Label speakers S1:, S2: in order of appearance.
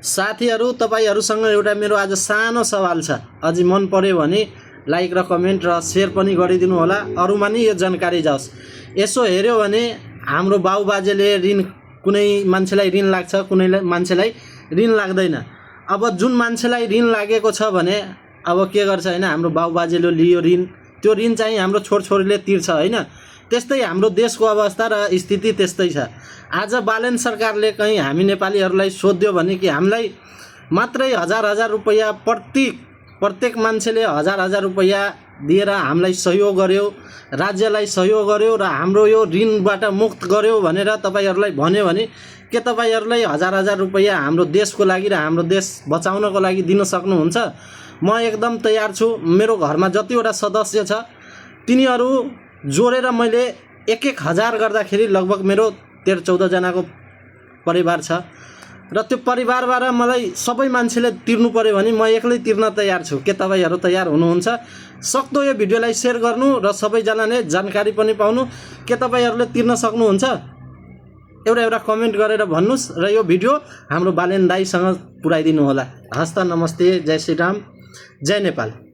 S1: साथीहरू तपाईहरुसँग एउटा मेरो आज सानो सवाल छ। अझै मन पर्यो भने लाइक र कमेन्ट र शेयर पनि गरिदिनु होला, अरूमा नि यो जानकारी जाओस्। यसो हेर्यो भने हाम्रो बाउबाजेले ऋण कुनै मान्छेलाई ऋण लाग्छ, कुनै मान्छेलाई ऋण लाग्दैन। अब जुन मान्छेलाई ऋण लागेको छ भने अब के गर्छ हैन, हाम्रो बाउबाजेले लियो ऋण, त्यो ऋण चाहिँ हाम्रो छोरछोरीले तिर्छ हैन। त्यस्तै हाम्रो देशको अवस्था र स्थिति त्यस्तै छ। आज बालेन सरकारले कहीं हामी नेपालीहरूलाई सोध्यो भने कि हामीलाई मात्रै हजार रुपैयाँ प्रत्येक मान्छेले हजार रुपैयाँ दिएर हामीलाई सहयोग गर्यो, राज्यलाई सहयोग गर्यो र हाम्रो यो ऋणबाट मुक्त गर्यो भनेर तपाईहरुलाई भन्यो भने के तपाईहरुलाई हजार रुपैयाँ हाम्रो देशको लागि र हाम्रो देश बचाउनको लागि दिन सक्नुहुन्छ? म एकदम तयार छु। मेरो घरमा जतिवटा सदस्य छ तिनीहरू जोडेर मैले एक हजार गर्दाखेरि लगभग मेरो 13-14 जनाको परिवार छ र त्यो परिवारबाट मलाई सबै मान्छेले तिर्नु पर्यो भने म एक्लै तिर्न तयार छु। के तपाईहरु तयार हुनुहुन्छ? सक्दो यो भिडियोलाई शेयर गर्नु र सबैजनाले जानकारी पनि पाउनु। के तपाईहरुले तिर्न सक्नुहुन्छ? एउटा कमेन्ट गरेर भन्नुस् र यो भिडियो हाम्रो बालेन दाइसँग पुर्याइदिनु होला। हस्त नमस्ते, जय श्री राम, जय नेपाल।